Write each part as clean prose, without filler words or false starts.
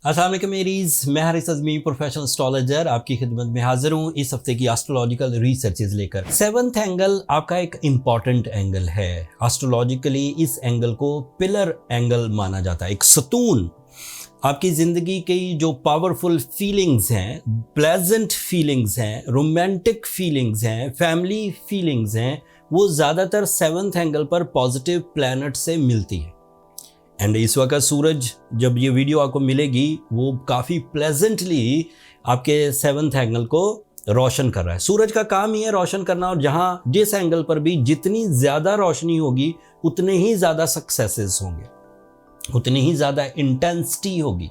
अस्सलाम वालेकुम मेरीज, मैं हारिस अज़मी प्रोफेशनल एस्ट्रोलॉजर आपकी खिदमत में हाजिर हूँ इस हफ्ते की एस्ट्रोलॉजिकल रिसर्चेज लेकर। सेवंथ एंगल आपका एक इम्पॉर्टेंट एंगल है। एस्ट्रोलॉजिकली इस एंगल को पिलर एंगल माना जाता है, एक सतून। आपकी ज़िंदगी की जो पावरफुल फीलिंग्स हैं, प्लेजेंट फीलिंग्स हैं, रोमांटिक फीलिंग्स हैं, फैमिली फीलिंग्स हैं, वो ज़्यादातर सेवंथ एंगल पर पॉजिटिव प्लैनेट से मिलती है। एंड इस वक्त सूरज, जब ये वीडियो आपको मिलेगी, वो काफ़ी प्लेजेंटली आपके सेवंथ एंगल को रोशन कर रहा है। सूरज का काम ही है रोशन करना, और जहाँ जिस एंगल पर भी जितनी ज़्यादा रोशनी होगी उतने ही ज़्यादा सक्सेसेस होंगे, उतनी ही ज़्यादा इंटेंसिटी होगी।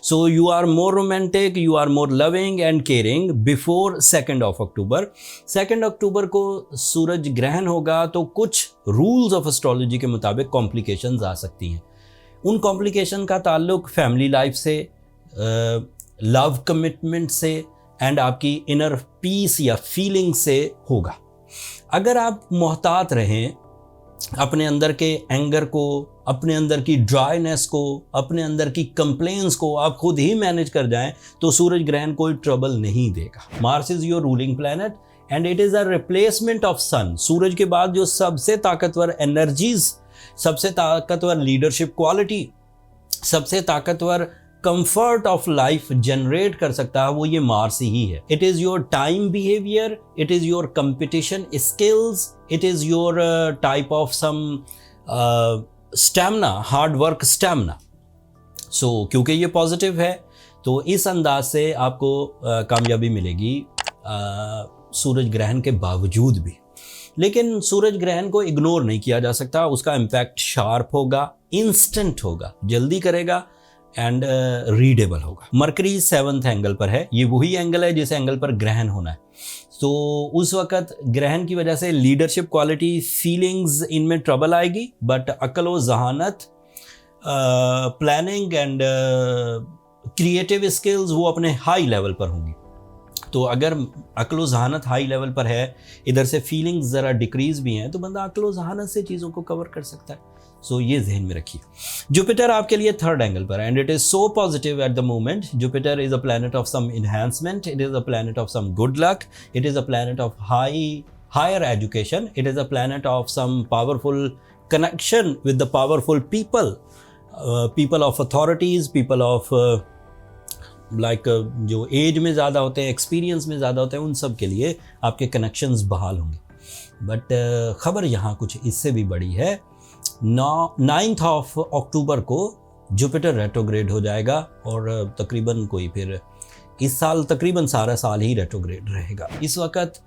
So you are more romantic, you are more loving and caring before 2 October. 2 अक्टूबर को सूरज ग्रहण होगा तो कुछ रूल्स ऑफ एस्ट्रोलॉजी के मुताबिक कॉम्प्लिकेशंस आ सकती हैं। उन कॉम्प्लिकेशन का ताल्लुक फैमिली लाइफ से, लव कमिटमेंट से एंड आपकी इनर पीस या फीलिंग से होगा। अगर आप मोहतात रहें, अपने अंदर के एंगर को, अपने अंदर की ड्राइनेस को, अपने अंदर की कंप्लेंट्स को आप खुद ही मैनेज कर जाएं, तो सूरज ग्रहण कोई ट्रबल नहीं देगा। Mars is your ruling planet and it is a replacement of sun. सूरज के बाद जो सबसे ताकतवर एनर्जीज, सबसे ताकतवर लीडरशिप क्वालिटी, सबसे ताकतवर कंफर्ट ऑफ लाइफ जनरेट कर सकता है, वो ये मार्स ही है। It is your time behaviour, it is your competition skills, it is your type of some stamina, hard work stamina. So क्योंकि ये पॉजिटिव है तो इस अंदाज से आपको कामयाबी मिलेगी सूरज ग्रहण के बावजूद भी। लेकिन सूरज ग्रहण को इग्नोर नहीं किया जा सकता, उसका इम्पैक्ट शार्प होगा, इंस्टेंट होगा, जल्दी करेगा एंड रीडेबल होगा। मरकरी 7th एंगल पर है, ये वही एंगल है जिस एंगल पर ग्रहण होना है। तो उस वक़्त ग्रहण की वजह से लीडरशिप क्वालिटी, फीलिंग्स, इनमें ट्रबल आएगी, बट अक्ल व जहानत, प्लानिंग एंड क्रिएटिव स्किल्स वो अपने हाई लेवल पर होंगी। तो अगर अक्ल व जहानत हाई लेवल पर है, इधर से फीलिंग्स ज़रा डिक्रीज भी हैं, तो बंदा अक्ल व जहानत से चीज़ों को कवर कर सकता है। सो ये जहन में रखिए। जुपिटर आपके लिए 3rd एंगल पर है and it is so positive at the moment. Jupiter is a planet of some enhancement, it is a planet of some good luck, it is a planet of higher education, it is a planet of some powerful connection with the powerful people, people of authorities, people of जो age में ज़्यादा होते हैं, experience में ज़्यादा होते हैं, उन सब के लिए आपके कनेक्शंस बहाल होंगे। बट ख़बर यहाँ कुछ इससे भी बड़ी है। 9 अक्टूबर को जुपिटर रेट्रोग्रेड हो जाएगा और तकरीबन कोई फिर इस साल तकरीबन सारा साल ही रेट्रोग्रेड रहेगा। इस वक्त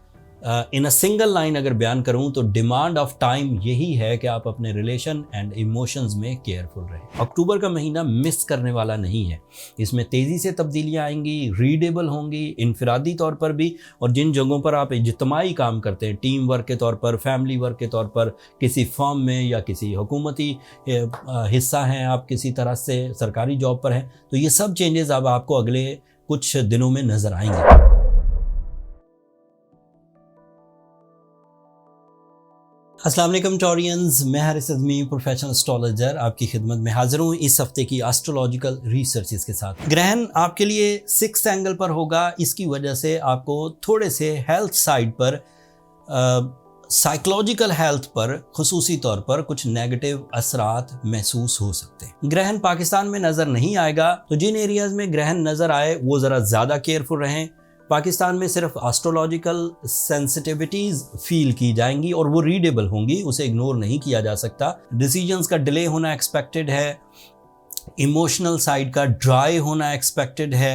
इन अ सिंगल लाइन अगर बयान करूं तो डिमांड ऑफ टाइम यही है कि आप अपने रिलेशन एंड इमोशंस में केयरफुल रहें। अक्टूबर का महीना मिस करने वाला नहीं है, इसमें तेज़ी से तब्दीलियां आएंगी, रीडेबल होंगी इनफरादी तौर पर भी, और जिन जगहों पर आप इज्तिमाई काम करते हैं, टीम वर्क के तौर पर, फैमिली वर्क के तौर पर, किसी फर्म में या किसी हुकूमती हिस्सा हैं, आप किसी तरह से सरकारी जॉब पर हैं, तो ये सब चेंजेस अब आपको अगले कुछ दिनों में नज़र आएंगे। अस्सलाम वालेकुम टॉरियंस, मैं हारिस अज़मी प्रोफेशनल एस्ट्रोलॉजर आपकी खिदमत में हाजिर हूँ इस हफ्ते की एस्ट्रोलॉजिकल रिसर्चेस के साथ। ग्रहण आपके लिए 6th एंगल पर होगा, इसकी वजह से आपको थोड़े से हेल्थ साइड पर, साइकोलॉजिकल हेल्थ पर खुसूसी तौर पर कुछ नेगेटिव असरात महसूस हो सकते हैं। ग्रहण पाकिस्तान में नज़र नहीं आएगा, तो जिन एरियाज़ में ग्रहण नज़र आए वो ज़रा ज़्यादा केयरफुल रहें। पाकिस्तान में सिर्फ एस्ट्रोलॉजिकल सेंसिटिविटीज़ फील की जाएंगी और वो रीडेबल होंगी, उसे इग्नोर नहीं किया जा सकता। डिसीजंस का डिले होना एक्सपेक्टेड है, इमोशनल साइड का ड्राई होना एक्सपेक्टेड है,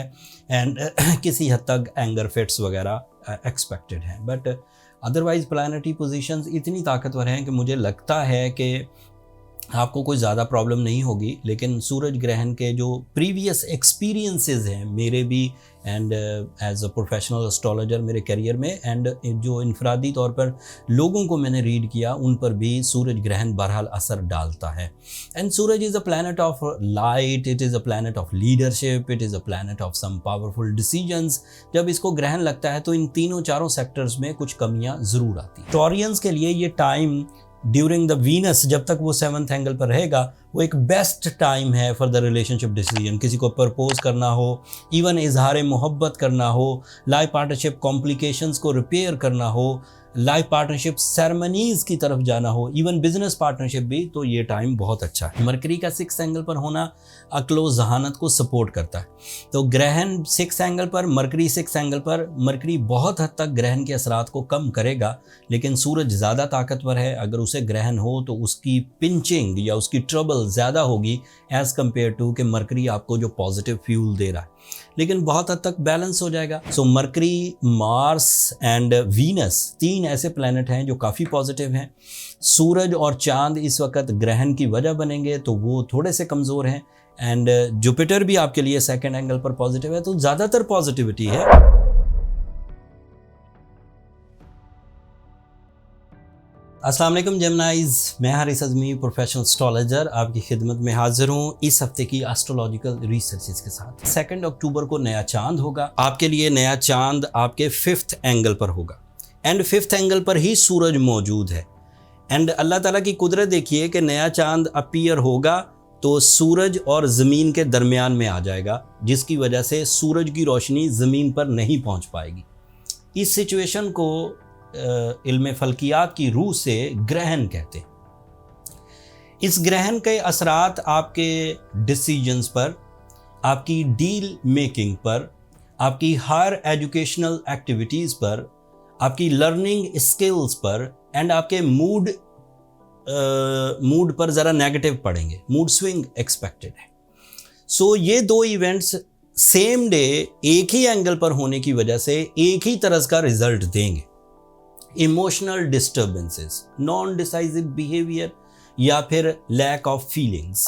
एंड किसी हद तक एंगर फिट्स वगैरह एक्सपेक्टेड है। बट अदरवाइज प्लैनेटरी पोजीशंस इतनी ताकतवर हैं कि मुझे लगता है कि आपको कोई ज़्यादा प्रॉब्लम नहीं होगी। लेकिन सूरज ग्रहण के जो प्रीवियस एक्सपीरियंसेस हैं मेरे भी, and as a professional astrologer मेरे करियर में, एंड जो इनफरादी तौर पर लोगों को मैंने रीड किया, उन पर भी सूरज ग्रहण बहरहाल असर डालता है। And suraj is a planet of light, it is a planet of leadership, it is a planet of some powerful decisions. जब इसको ग्रहण लगता है तो इन तीनों चारों सेक्टर्स में कुछ कमियां ज़रूर आती हैं। टॉरियंस के लिए ये टाइम ड्यूरिंग द वीनस, जब तक वो 7th एंगल पर रहेगा, वो एक बेस्ट टाइम है फॉर द रिलेशनशिप डिसीजन। किसी को प्रपोज करना हो, इवन इजहार मोहब्बत करना हो, लाइफ पार्टनरशिप कॉम्प्लिकेशंस को रिपेयर करना हो, लाइफ पार्टनरशिप सेरेमनीज की तरफ जाना हो, इवन बिजनेस पार्टनरशिप भी, तो ये टाइम बहुत अच्छा है। मरकरी का 6th एंगल पर होना अक्लो जहानत को सपोर्ट करता है। तो ग्रहण 6th एंगल पर, मरकरी 6th एंगल पर, मरकरी बहुत हद तक ग्रहण के असरात को कम करेगा, लेकिन सूरज ज़्यादा ताकतवर है। अगर उसे ग्रहण हो तो उसकी पिंचिंग या उसकी ट्रबल ज़्यादा होगी एज़ कम्पेयर टू कि मरकरी आपको जो पॉजिटिव फ्यूल दे रहा है, लेकिन बहुत हद तक बैलेंस हो जाएगा। सो मरकरी, मार्स एंड वीनस 3 ऐसे प्लैनेट हैं जो काफ़ी पॉजिटिव हैं। सूरज और चांद इस वक्त ग्रहण की वजह बनेंगे तो वो थोड़े से कमज़ोर हैं, एंड जुपिटर भी आपके लिए 2nd एंगल पर पॉजिटिव है, तो ज़्यादातर पॉजिटिविटी है। अस्सलाम वालेकुम जेमिनाइज, मैं हारिस अज़मी, प्रोफेशनल एस्ट्रोलॉजर, आपकी खिदमत में हाजिर हूँ इस हफ्ते की एस्ट्रोलॉजिकल रिसर्चेस के साथ। 2 अक्टूबर को नया चांद होगा। आपके लिए नया चांद आपके 5th एंगल पर होगा, एंड 5th एंगल पर ही सूरज मौजूद है। एंड अल्लाह ताला की कुदरत देखिए कि नया चांद अपीयर होगा तो सूरज और ज़मीन के दरमियान में आ जाएगा, जिसकी वजह से सूरज की रोशनी ज़मीन पर नहीं पहुँच पाएगी। इस सिचुएशन को इल्म फल्कियात की रूह से ग्रहण कहते हैं। इस ग्रहण के असरात आपके डिसीजंस पर, आपकी डील मेकिंग पर, आपकी हायर एजुकेशनल एक्टिविटीज़ पर, आपकी लर्निंग स्किल्स पर, एंड आपके मूड पर ज़रा नेगेटिव पड़ेंगे। मूड स्विंग एक्सपेक्टेड है। सो ये 2 इवेंट्स सेम डे एक ही एंगल पर होने की वजह से एक ही तरह का रिजल्ट देंगे। Emotional disturbances, non decisive behaviour या फिर लैक ऑफ फीलिंग्स,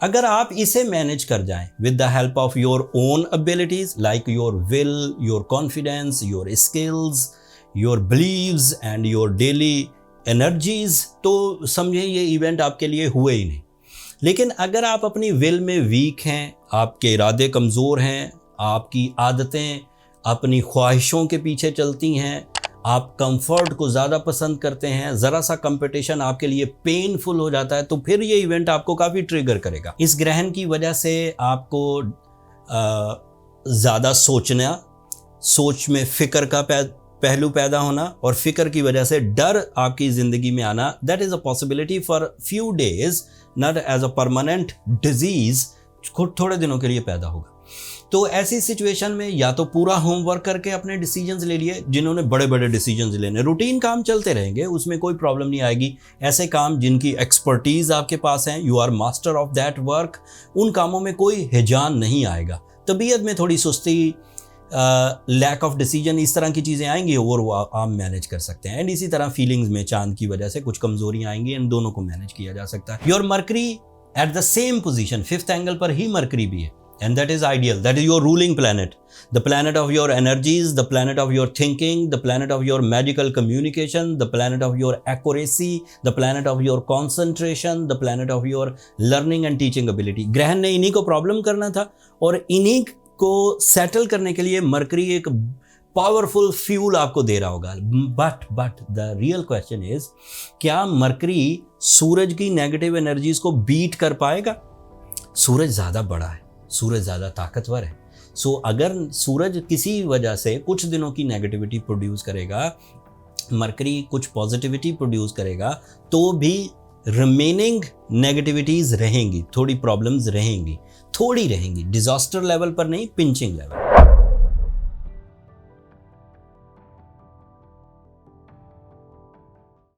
अगर आप इसे मैनेज कर जाएं with the help of your own abilities like your will, your confidence, your skills, your believes and your daily energies, तो समझें ये इवेंट आपके लिए हुए ही नहीं। लेकिन अगर आप अपनी विल में वीक हैं, आपके इरादे कमज़ोर हैं, आपकी आदतें अपनी ख्वाहिशों के पीछे चलती हैं, आप कंफर्ट को ज़्यादा पसंद करते हैं, ज़रा सा कंपटीशन आपके लिए पेनफुल हो जाता है, तो फिर ये इवेंट आपको काफ़ी ट्रिगर करेगा। इस ग्रहण की वजह से आपको ज़्यादा सोचना, सोच में फ़िक्र का पहलू पैदा होना, और फ़िक्र की वजह से डर आपकी ज़िंदगी में आना, that is a possibility for few days, not as a permanent disease, थोड़े दिनों के लिए पैदा होगा। तो ऐसी सिचुएशन में या तो पूरा होमवर्क करके अपने डिसीजंस ले लिए, जिन्होंने बड़े बड़े डिसीजंस लेने, रूटीन काम चलते रहेंगे, उसमें कोई प्रॉब्लम नहीं आएगी। ऐसे काम जिनकी एक्सपर्टीज़ आपके पास हैं, you are master of that work, उन कामों में कोई हिजान नहीं आएगा। तबीयत में थोड़ी सुस्ती, लैक ऑफ डिसीजन, इस तरह की चीज़ें आएंगी और वो आप मैनेज कर सकते हैं। एंड इसी तरह फीलिंग्स में चांद की वजह से कुछ कमजोरियाँ आएंगी, एंड दोनों को मैनेज किया जा सकता है। Your mercury at the same position, 5th angle पर ही मरकरी भी है, and that is ideal. That is your ruling planet, the planet of your energies, the planet of your thinking, the planet of your magical communication, the planet of your accuracy, the planet of your concentration, the planet of your learning and teaching ability. ग्रहण ने इन्हीं को problem करना था, और इन्हीं को settle करने के लिए मरकरी एक पावरफुल फ्यूल आपको दे रहा होगा। But the real question is, क्या मरकरी सूरज की नेगेटिव एनर्जीज को बीट कर पाएगा? सूरज ज़्यादा बड़ा है, सूरज ज़्यादा ताकतवर है। सो अगर सूरज किसी वजह से कुछ दिनों की नेगेटिविटी प्रोड्यूस करेगा, मरकरी कुछ पॉजिटिविटी प्रोड्यूस करेगा, तो भी रिमेनिंग नेगेटिविटीज़ रहेंगी, थोड़ी प्रॉब्लम्स रहेंगी, डिजास्टर लेवल पर नहीं, पिंचिंग लेवल।